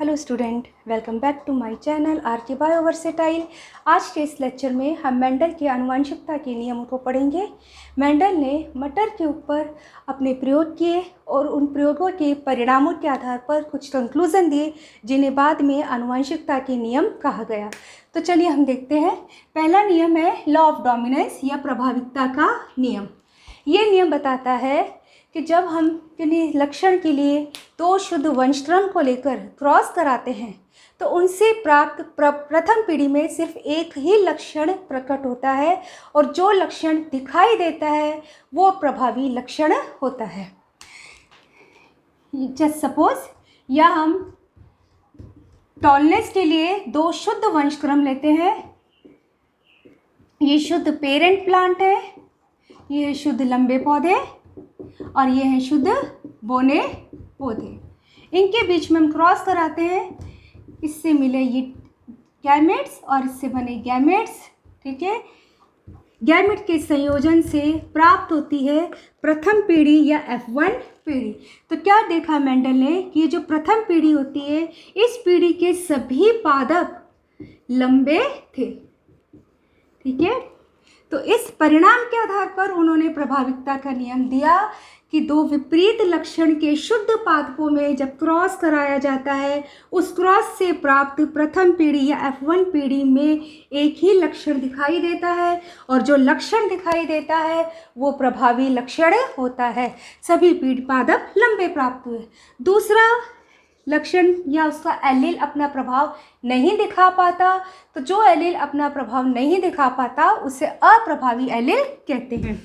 Hello student, welcome back to my channel RK Bioversatile. आज के इस लेक्चर में हम मेंडल के आनुवंशिकता के नियमों को पढ़ेंगे। मेंडल ने मटर के ऊपर अपने प्रयोग किए और उन प्रयोगों के परिणामों के आधार पर कुछ कंक्लूज़न दिए, जिन्हें बाद में आनुवंशिकता के नियम कहा गया। तो चलिए हम देखते हैं। पहला नियम है लॉ ऑफ डोमिनेंस या प्रभाविकता का नियम। ये नियम बताता है कि जब हम किसी लक्षण के लिए दो शुद्ध वंशक्रम को लेकर क्रॉस कराते हैं तो उनसे प्राप्त प्रथम पीढ़ी में सिर्फ एक ही लक्षण प्रकट होता है और जो लक्षण दिखाई देता है वो प्रभावी लक्षण होता है। जस्ट सपोज या हम टॉलनेस के लिए दो शुद्ध वंशक्रम लेते हैं। ये शुद्ध पेरेंट प्लांट है, ये शुद्ध लंबे पौधे और ये हैं शुद्ध बोने पौधे। इनके बीच में हम क्रॉस कराते हैं, इससे मिले ये गैमेट्स और इससे बने गैमेट्स। ठीक है, गैमेट के संयोजन से प्राप्त होती है प्रथम पीढ़ी या F1 पीढ़ी। तो क्या देखा मेंडल ने कि ये जो प्रथम पीढ़ी होती है, इस पीढ़ी के सभी पादप लंबे थे। ठीक है, तो इस परिणाम के आधार पर उन्होंने प्रभाविकता का नियम दिया कि दो विपरीत लक्षण के शुद्ध पादपों में जब क्रॉस कराया जाता है, उस क्रॉस से प्राप्त प्रथम पीढ़ी या F1 पीढ़ी में एक ही लक्षण दिखाई देता है और जो लक्षण दिखाई देता है वो प्रभावी लक्षण होता है। सभी पीढ़ पादप लंबे प्राप्त हुए। दूसरा लक्षण या उसका एलील अपना प्रभाव नहीं दिखा पाता, तो जो एलील अपना प्रभाव नहीं दिखा पाता उसे अप्रभावी एलील कहते हैं।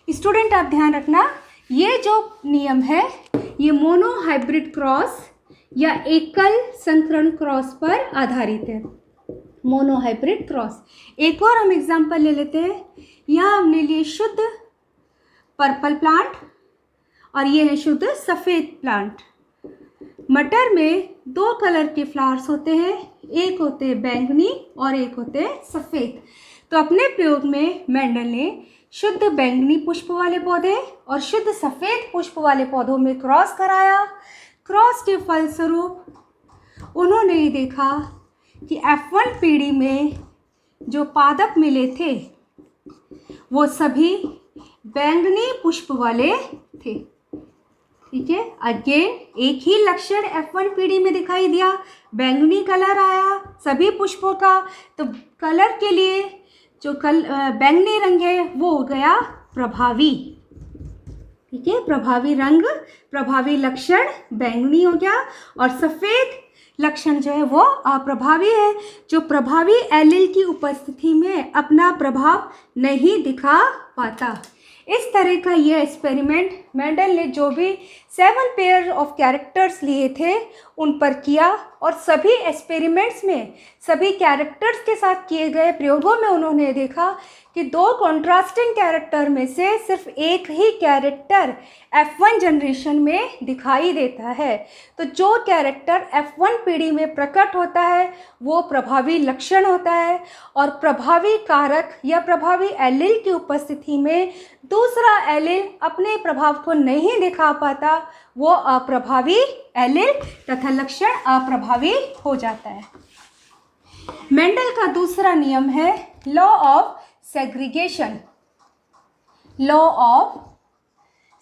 स्टूडेंट आप ध्यान रखना, ये जो नियम है ये मोनोहाइब्रिड क्रॉस या एकल संकरण क्रॉस पर आधारित है। Monohybrid cross. एक और हम एग्जांपल ले लेते हैं। यहाँ हमने लिए शुद्ध पर्पल प्लांट और ये है शुद्ध सफ़ेद प्लांट। मटर में दो कलर के फ्लावर्स होते हैं, एक होते हैं बैंगनी और एक होते हैं सफ़ेद। तो अपने प्रयोग में मेंडल ने शुद्ध बैंगनी पुष्प वाले पौधे और शुद्ध सफ़ेद पुष्प वाले पौधों में क्रॉस कराया। क्रॉस के फलस्वरूप उन्होंने ये देखा कि F1 पीढ़ी में जो पादप मिले थे वो सभी बैंगनी पुष्प वाले थे। ठीक है, अगेन एक ही लक्षण F1 पीढ़ी में दिखाई दिया, बैंगनी कलर आया सभी पुष्पों का। तो कलर के लिए जो बैंगनी रंग है वो हो गया प्रभावी। ठीक है, प्रभावी रंग, प्रभावी लक्षण बैंगनी हो गया और सफ़ेद लक्षण जो है वो अप्रभावी है, जो प्रभावी एलील की उपस्थिति में अपना प्रभाव नहीं दिखा पाता। इस तरह का ये एक्सपेरिमेंट मेंडल ने जो भी 7 पेयर ऑफ कैरेक्टर्स लिए थे उन पर किया और सभी एक्सपेरिमेंट्स में सभी कैरेक्टर्स के साथ किए गए प्रयोगों में उन्होंने देखा कि दो कॉन्ट्रास्टिंग कैरेक्टर में से सिर्फ एक ही कैरेक्टर F1 जनरेशन में दिखाई देता है। तो जो कैरेक्टर F1 पीढ़ी में प्रकट होता है वो प्रभावी लक्षण होता है और प्रभावी कारक या प्रभावी एलील की उपस्थिति में दूसरा एलील अपने प्रभाव को नहीं दिखा पाता, वो अप्रभावी एलील तथा लक्षण अप्रभावी हो जाता है। मेंडल का दूसरा नियम है law of segregation. Law of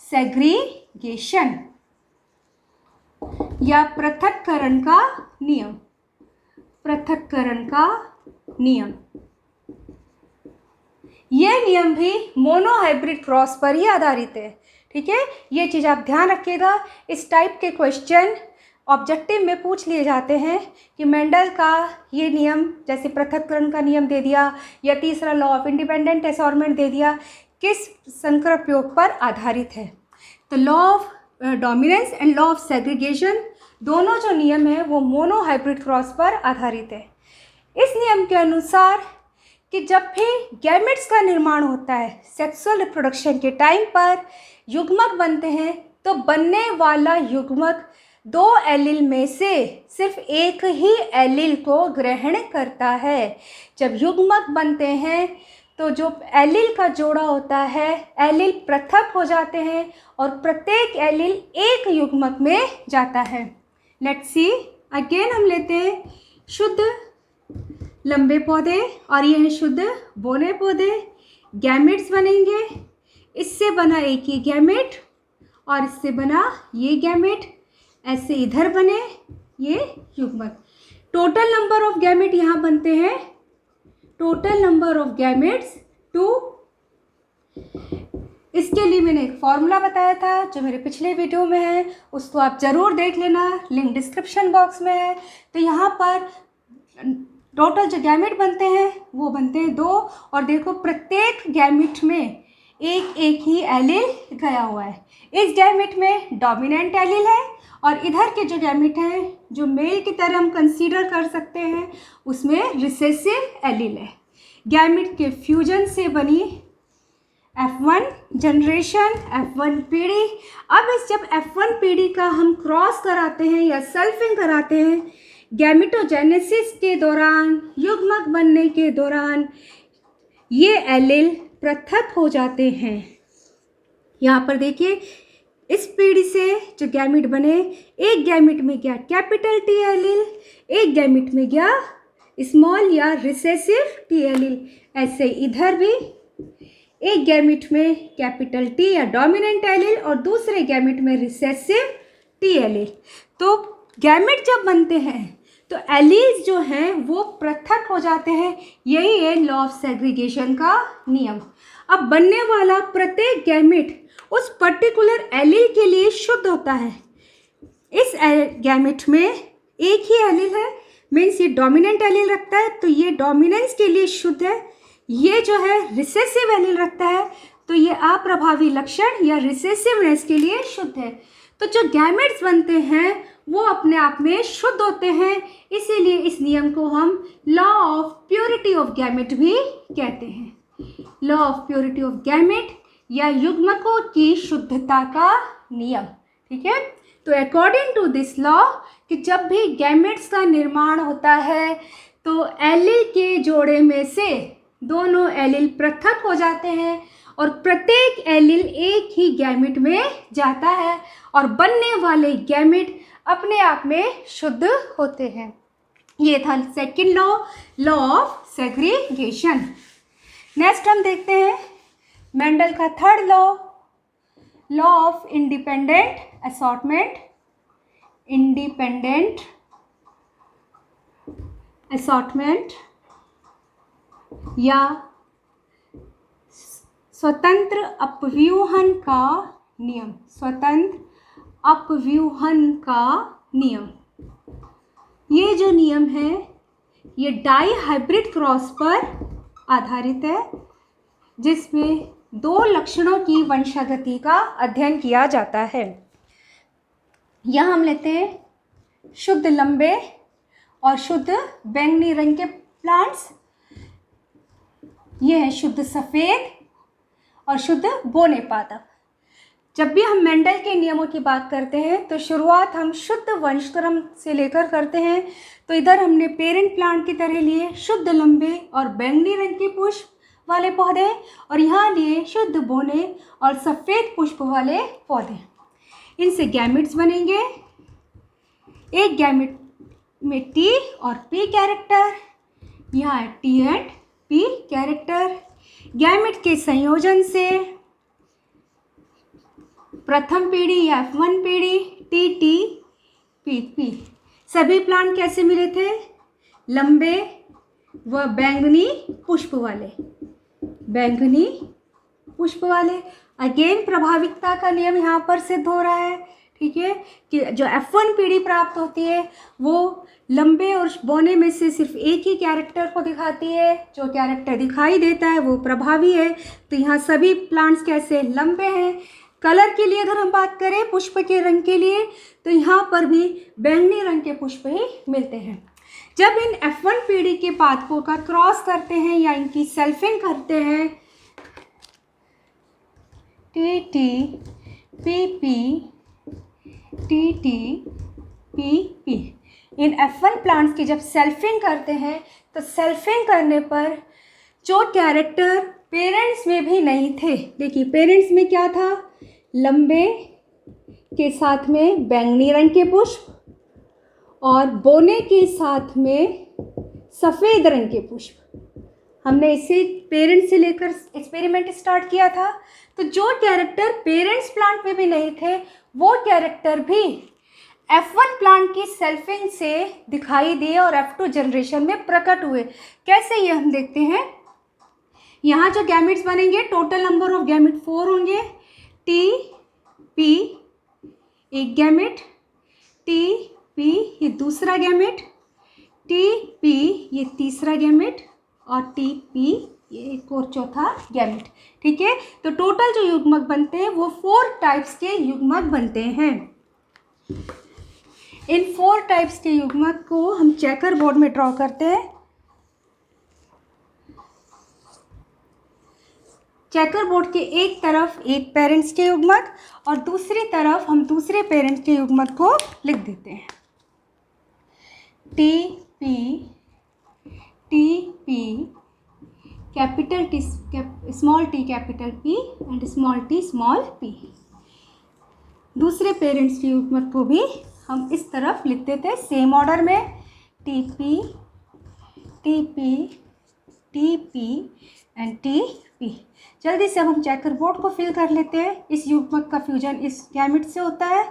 segregation या पृथक्करण का नियम। पृथक्करण का नियम, यह नियम भी मोनोहाइब्रिड क्रॉस पर ही आधारित है। ठीक है, ये चीज़ आप ध्यान रखिएगा। इस टाइप के क्वेश्चन ऑब्जेक्टिव में पूछ लिए जाते हैं कि मेंडल का ये नियम, जैसे पृथक्करण का नियम दे दिया या तीसरा लॉ ऑफ इंडिपेंडेंट असॉर्टमेंट दे दिया, किस संकर प्रयोग पर आधारित है। तो law of dominance and law of segregation दोनों जो नियम है वो मोनोहाइब्रिड क्रॉस पर आधारित है। इस नियम के अनुसार कि जब भी गैमेट्स का निर्माण होता है, सेक्सुअल रिप्रोडक्शन के टाइम पर युग्मक बनते हैं, तो बनने वाला युग्मक दो एलील में से सिर्फ एक ही एलील को ग्रहण करता है। जब युग्मक बनते हैं तो जो एलील का जोड़ा होता है, एलील पृथक हो जाते हैं और प्रत्येक एलील एक युग्मक में जाता है। लेट्स सी अगेन हम लेते हैं शुद्ध लंबे पौधे और ये है शुद्ध बौने पौधे। गैमेट्स बनेंगे, इससे बना एक ही गैमेट और इससे बना ये गैमेट, ऐसे इधर बने ये युग्मक। टोटल नंबर ऑफ गैमेट यहाँ बनते हैं, टोटल नंबर ऑफ गैमेट्स 2। इसके लिए मैंने एक फॉर्मूला बताया था जो मेरे पिछले वीडियो में है, उसको आप ज़रूर देख लेना, लिंक डिस्क्रिप्शन बॉक्स में है। तो यहाँ पर टोटल जो गैमेट बनते हैं वो बनते हैं 2 और देखो प्रत्येक गैमेट में एक एक ही एलील गया हुआ है। इस गैमेट में डोमिनेंट एलील है और इधर के जो गैमेट हैं जो मेल की तरह हम कंसीडर कर सकते हैं उसमें रिसेसिव एलील है। गैमेट के फ्यूजन से बनी F1 जनरेशन, F1 पीढ़ी। अब इस जब F1 पीढ़ी का हम क्रॉस कराते हैं या सल्फिंग कराते हैं, गैमेटोजेनेसिस के दौरान, युग्मक बनने के दौरान ये एलील पृथक हो जाते हैं। यहाँ पर देखिए इस पीढ़ी से जो गैमेट बने, एक गैमेट में गया कैपिटल T एलील, एक गैमेट में गया स्मॉल या रिसेसिव T एलील। ऐसे इधर भी एक गैमेट में कैपिटल T या डोमिनेंट एलील और दूसरे गैमेट में रिसेसिव T एलील। तो गैमेट जब बनते हैं तो एलील्स जो हैं वो पृथक हो जाते हैं। यही है लॉ ऑफ सेग्रीगेशन का नियम। अब बनने वाला प्रत्येक गैमेट उस पर्टिकुलर एलील के लिए शुद्ध होता है। इस गैमेट में एक ही एलील है, मीन्स ये डोमिनेंट एलील रखता है तो ये डोमिनेंस के लिए शुद्ध है। ये जो है रिसेसिव एलील रखता है तो ये अप्रभावी लक्षण या रिसेसिवनेस के लिए शुद्ध है। तो जो गैमेट्स बनते हैं वो अपने आप में शुद्ध होते हैं, इसीलिए इस नियम को हम law of purity of gamete भी कहते हैं। Law of purity of gamete या युग्मकों की शुद्धता का नियम, ठीक है। तो अकॉर्डिंग टू दिस लॉ कि जब भी गैमेट्स का निर्माण होता है तो एलील के जोड़े में से दोनों एलील पृथक हो जाते हैं और प्रत्येक एलील एक ही गैमेट में जाता है और बनने वाले गैमेट अपने आप में शुद्ध होते हैं। ये था second law, law of segregation. Next हम देखते हैं मेंडल का third law, law of independent assortment. Independent assortment या स्वतंत्र अपव्यूहन का नियम, स्वतंत्र अपव्यूहन का नियम। ये जो नियम है ये डाई हाइब्रिड क्रॉस पर आधारित है जिसमें 2 लक्षणों की वंशागति का अध्ययन किया जाता है। यहाँ हम लेते हैं शुद्ध लंबे और शुद्ध बैंगनी रंग के प्लांट्स। ये है शुद्ध सफ़ेद और शुद्ध बौने पादप। जब भी हम मेंडल के नियमों की बात करते हैं तो शुरुआत हम शुद्ध वंशक्रम से लेकर करते हैं। तो इधर हमने पेरेंट प्लांट की तरह लिए शुद्ध लंबे और बैंगनी रंग के पुष्प वाले पौधे और यहाँ लिए शुद्ध बौने और सफ़ेद पुष्प वाले पौधे। इनसे गैमेट्स बनेंगे। एक गैमेट में T और P कैरेक्टर, यहाँ है T and P character. Gamete के संयोजन से प्रथम पीढ़ी या F1 पीढ़ी TT PP। सभी प्लांट कैसे मिले थे? लंबे व बैंगनी पुष्प वाले, बैंगनी पुष्प वाले। अगेन प्रभाविकता का नियम यहाँ पर सिद्ध हो रहा है, ठीक है, कि जो F1 पीढ़ी प्राप्त होती है वो लंबे और बौने में से सिर्फ एक ही कैरेक्टर को दिखाती है। जो कैरेक्टर दिखाई देता है वो प्रभावी है। तो यहाँ सभी प्लांट्स कैसे लंबे हैं। कलर के लिए अगर हम बात करें पुष्प के रंग के लिए तो यहाँ पर भी बैंगनी रंग के पुष्प ही मिलते हैं। जब इन F1 पीढ़ी के पादपों का क्रॉस करते हैं या इनकी सेल्फिंग करते हैं, TT PP TT PP, इन F1 प्लांट्स की जब सेल्फिंग करते हैं तो सेल्फिंग करने पर जो कैरेक्टर पेरेंट्स में भी नहीं थे, देखिए पेरेंट्स में क्या था, लंबे के साथ में बैंगनी रंग के पुष्प और बोने के साथ में सफ़ेद रंग के पुष्प। हमने इसे पेरेंट से लेकर एक्सपेरिमेंट स्टार्ट किया था। तो जो कैरेक्टर पेरेंट्स प्लांट में भी नहीं थे वो कैरेक्टर भी F1 प्लांट की सेल्फिंग से दिखाई दिए और F2 जनरेशन में प्रकट हुए। कैसे ये हम देखते हैं। यहाँ जो गैमेट्स बनेंगे, टोटल नंबर ऑफ गैमेट 4 होंगे। टी पी एक गैमेट, टी पी ये दूसरा गैमेट, टी पी ये तीसरा गैमेट और टी पी ये एक और चौथा गैमेट। ठीक है, तो टोटल जो युग्मक बनते हैं वो 4 टाइप्स के युग्मक बनते हैं। इन 4 टाइप्स के युग्मक को हम चेकर बोर्ड में ड्रॉ करते हैं। चेकर बोर्ड के एक तरफ एक पेरेंट्स के युग्मक और दूसरी तरफ हम दूसरे पेरेंट्स के युग्मक को लिख देते हैं। T P capital T small T capital P and small T small P. दूसरे पेरेंट्स के युग्मक को भी हम इस तरफ लिखते थे सेम ऑर्डर में। T P and T P. जल्दी से अब हम चेकर बोर्ड को फिल कर लेते हैं। इस युग्मक का फ्यूजन इस गैमेट से होता है।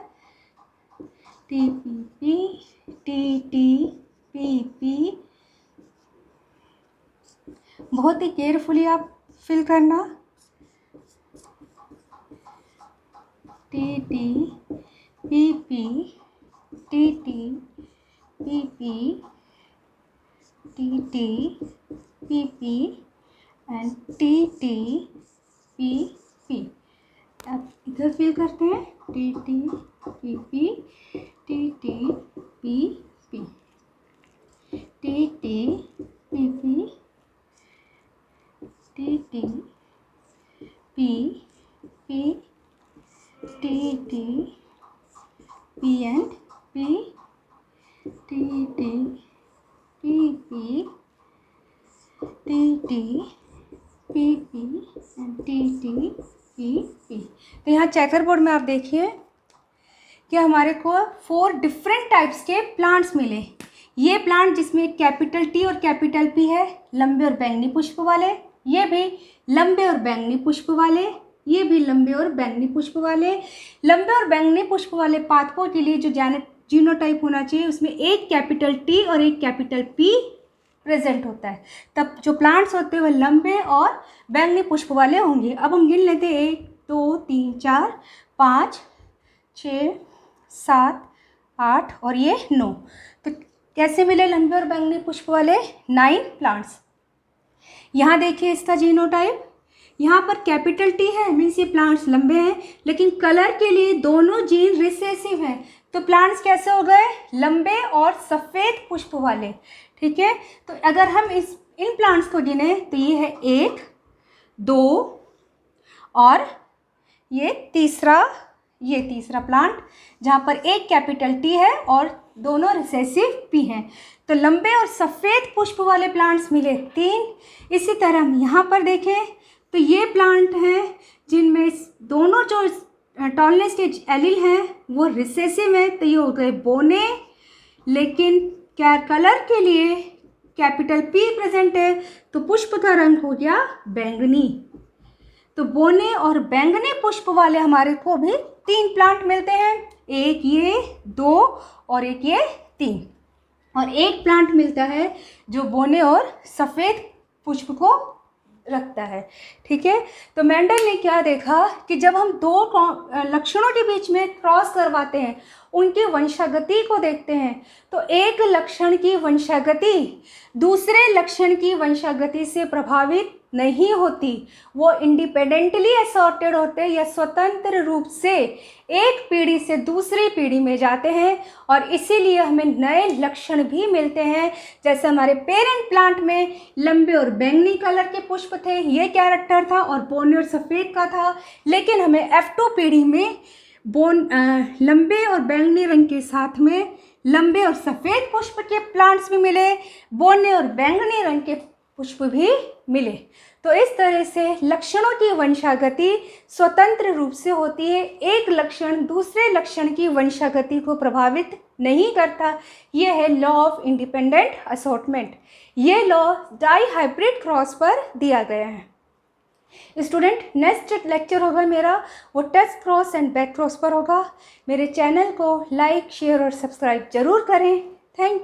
T P. बहुत ही केयरफुली आप फिल करना। T P and T P. अब इधर फिल करते हैं। T P and P. तो यहाँ चेकर बोर्ड में आप देखिए कि हमारे को 4 डिफरेंट टाइप्स के प्लांट्स मिले। ये प्लांट जिसमें कैपिटल टी और कैपिटल पी है, लंबे और बैंगनी पुष्प वाले, ये भी लंबे और बैंगनी पुष्प वाले, ये भी लंबे और बैंगनी पुष्प वाले। लंबे और बैंगनी पुष्प वाले पादपों के लिए जो जीनोटाइप होना चाहिए उसमें एक कैपिटल टी और एक कैपिटल पी प्रेजेंट होता है। तब जो प्लांट्स होते हैं वह लंबे और बैंगनी पुष्प वाले होंगे। अब हम गिन लेते हैं 1 2 3 4 5 6 7 8 और ये 9। तो कैसे मिले लंबे और बैंगनी पुष्प वाले 9 प्लांट्स। यहाँ देखिए इसका जीनोटाइप, यहाँ पर कैपिटल टी है, मीन्स ये प्लांट्स लंबे हैं, लेकिन कलर के लिए दोनों जीन रिसेसिव हैं। तो प्लांट्स कैसे हो गए, लंबे और सफ़ेद पुष्प वाले। ठीक है, तो अगर हम इन प्लांट्स को गिने तो ये है 1 2 और ये तीसरा प्लांट जहाँ पर एक कैपिटल टी है और दोनों रिसेसिव पी हैं। तो लंबे और सफ़ेद पुष्प वाले प्लांट्स मिले 3। इसी तरह हम यहाँ पर देखें तो ये प्लांट हैं जिनमें दोनों जो टॉलनेस स्टेज एलील हैं वो रिसेसिव हैं, तो ये हो गए बोने। लेकिन क्या कलर के लिए कैपिटल पी प्रेजेंट है तो पुष्प का रंग हो गया बैंगनी। तो बोने और बैंगनी पुष्प वाले हमारे को भी 3 प्लांट मिलते हैं, एक ये 2 और एक ये 3। और एक प्लांट मिलता है जो बोने और सफ़ेद पुष्प को रखता है। ठीक है, तो मेंडल ने क्या देखा कि जब हम 2 लक्षणों के बीच में क्रॉस करवाते हैं, उनकी वंशागति को देखते हैं, तो एक लक्षण की वंशागति दूसरे लक्षण की वंशागति से प्रभावित नहीं होती। वो इंडिपेंडेंटली असॉर्टेड होते हैं या स्वतंत्र रूप से एक पीढ़ी से दूसरी पीढ़ी में जाते हैं और इसीलिए हमें नए लक्षण भी मिलते हैं। जैसे हमारे पेरेंट प्लांट में लंबे और बैंगनी कलर के पुष्प थे, ये कैरेक्टर था, और बोने और सफ़ेद का था। लेकिन हमें F2 पीढ़ी में लंबे और बैंगनी रंग के साथ में लंबे और सफ़ेद पुष्प के प्लांट्स भी मिले, बोने और बैंगनी रंग के पुष्प भी मिले। तो इस तरह से लक्षणों की वंशागति स्वतंत्र रूप से होती है, एक लक्षण दूसरे लक्षण की वंशागति को प्रभावित नहीं करता। यह है लॉ ऑफ इंडिपेंडेंट असॉर्टमेंट। ये लॉ डाईहाइब्रिड क्रॉस पर दिया गया है। स्टूडेंट, नेक्स्ट लेक्चर होगा मेरा वो test cross and back cross पर होगा। मेरे चैनल को लाइक, शेयर और सब्सक्राइब जरूर करें। Thank you.